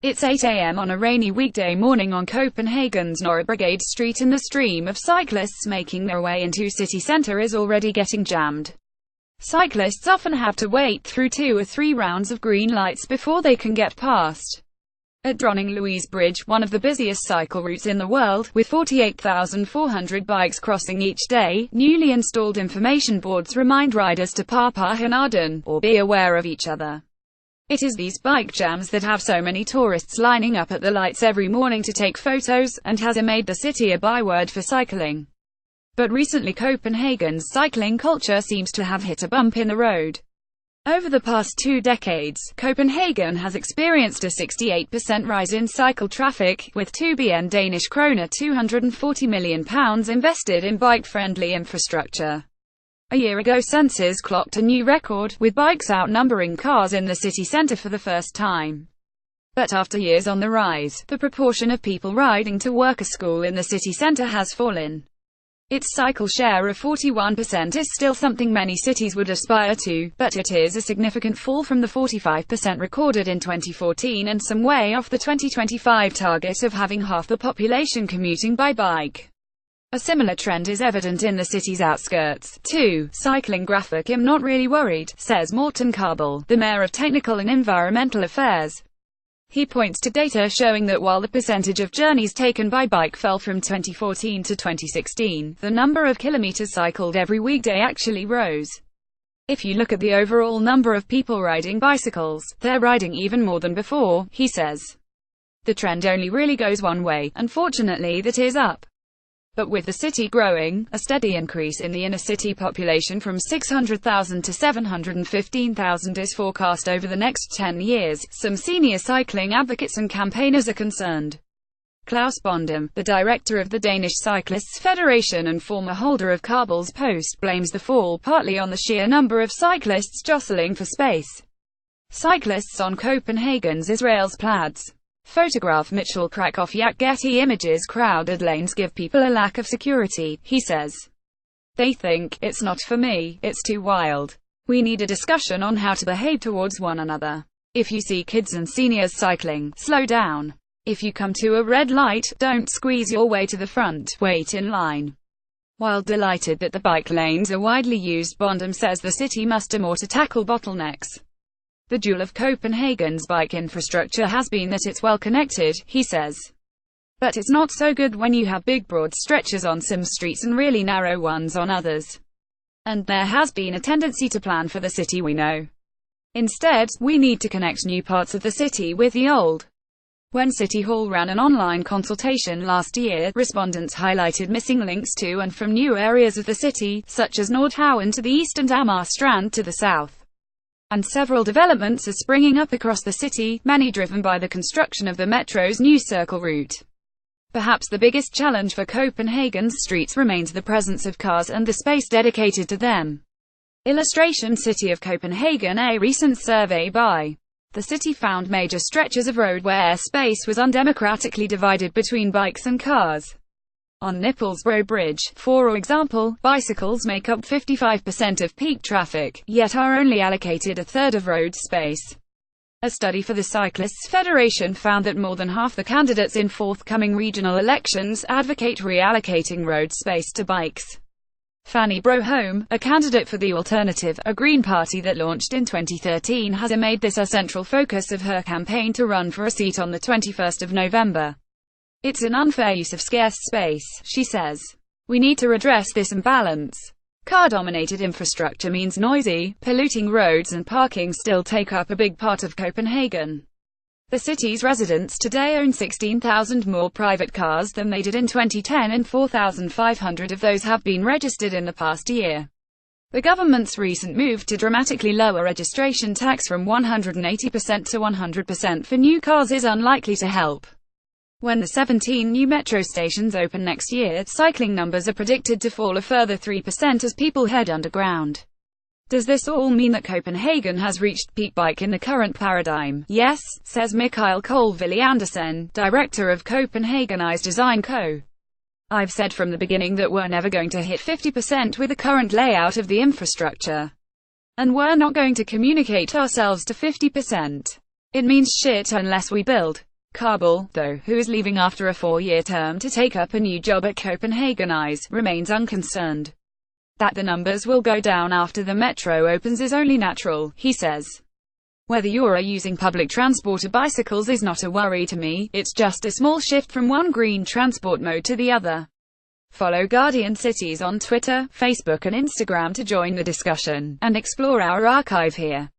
It's 8 a.m. on a rainy weekday morning on Copenhagen's Nørrebrogade Street, and the stream of cyclists making their way into city centre is already getting jammed. Cyclists often have to wait through 2 or 3 rounds of green lights before they can get past. At Dronning-Louise Bridge, one of the busiest cycle routes in the world, with 48,400 bikes crossing each day, newly installed information boards remind riders to parpagen or be aware of each other. It is these bike jams that have so many tourists lining up at the lights every morning to take photos, and has made the city a byword for cycling. But recently Copenhagen's cycling culture seems to have hit a bump in the road. Over the past 2 decades, Copenhagen has experienced a 68% rise in cycle traffic, with 2 billion Danish kroner £240 million invested in bike-friendly infrastructure. A year ago census clocked a new record, with bikes outnumbering cars in the city centre for the first time. But after years on the rise, the proportion of people riding to work or school in the city centre has fallen. Its cycle share of 41% is still something many cities would aspire to, but it is a significant fall from the 45% recorded in 2014 and some way off the 2025 target of having half the population commuting by bike. A similar trend is evident in the city's outskirts, too. Cycling graphic. I'm not really worried, says Morten Karbel, the mayor of Technical and Environmental Affairs. He points to data showing that while the percentage of journeys taken by bike fell from 2014 to 2016, the number of kilometers cycled every weekday actually rose. If you look at the overall number of people riding bicycles, they're riding even more than before, he says. The trend only really goes one way, unfortunately, that is up. But with the city growing, a steady increase in the inner city population from 600,000 to 715,000 is forecast over the next 10 years, some senior cycling advocates and campaigners are concerned. Klaus Bondum, the director of the Danish Cyclists Federation and former holder of Karbel's post, blames the fall partly on the sheer number of cyclists jostling for space. Cyclists on Copenhagen's Israelsplads. Photograph Mitchell Krakowiak. Getty Images. Crowded lanes give people a lack of security, he says. They think, it's not for me, it's too wild. We need a discussion on how to behave towards one another. If you see kids and seniors cycling, slow down. If you come to a red light, don't squeeze your way to the front, wait in line. While delighted that the bike lanes are widely used, Bondum says the city must do more to tackle bottlenecks. The jewel of Copenhagen's bike infrastructure has been that it's well connected, he says. But it's not so good when you have big broad stretches on some streets and really narrow ones on others. And there has been a tendency to plan for the city we know. Instead, we need to connect new parts of the city with the old. When City Hall ran an online consultation last year, respondents highlighted missing links to and from new areas of the city, such as Nordhavn to the east and Amager Strand to the south. And several developments are springing up across the city, many driven by the construction of the metro's new circle route. Perhaps the biggest challenge for Copenhagen's streets remains the presence of cars and the space dedicated to them. Illustration: City of Copenhagen. A recent survey by the city found major stretches of road where space was undemocratically divided between bikes and cars. On Knippelsbro Bridge, for example, bicycles make up 55% of peak traffic, yet are only allocated a third of road space. A study for the Cyclists Federation found that more than half the candidates in forthcoming regional elections advocate reallocating road space to bikes. Fanny Broholm, a candidate for the Alternative, a Green party that launched in 2013, has made this a central focus of her campaign to run for a seat on the 21st of November. It's an unfair use of scarce space, she says. We need to redress this imbalance. Car-dominated infrastructure means noisy, polluting roads, and parking still take up a big part of Copenhagen. The city's residents today own 16,000 more private cars than they did in 2010, and 4,500 of those have been registered in the past year. The government's recent move to dramatically lower registration tax from 180% to 100% for new cars is unlikely to help. When the 17 new metro stations open next year, cycling numbers are predicted to fall a further 3% as people head underground. Does this all mean that Copenhagen has reached peak bike in the current paradigm? Yes, says Mikael Colvilly Andersen, director of Copenhagen's Design Co. I've said from the beginning that we're never going to hit 50% with the current layout of the infrastructure. And we're not going to communicate ourselves to 50%. It means shit unless we build. Kabul, though, who is leaving after a 4-year term to take up a new job at Copenhagen Eyes, remains unconcerned. That the numbers will go down after the metro opens is only natural, he says. Whether you're using public transport or bicycles is not a worry to me, it's just a small shift from one green transport mode to the other. Follow Guardian Cities on Twitter, Facebook and Instagram to join the discussion, and explore our archive here.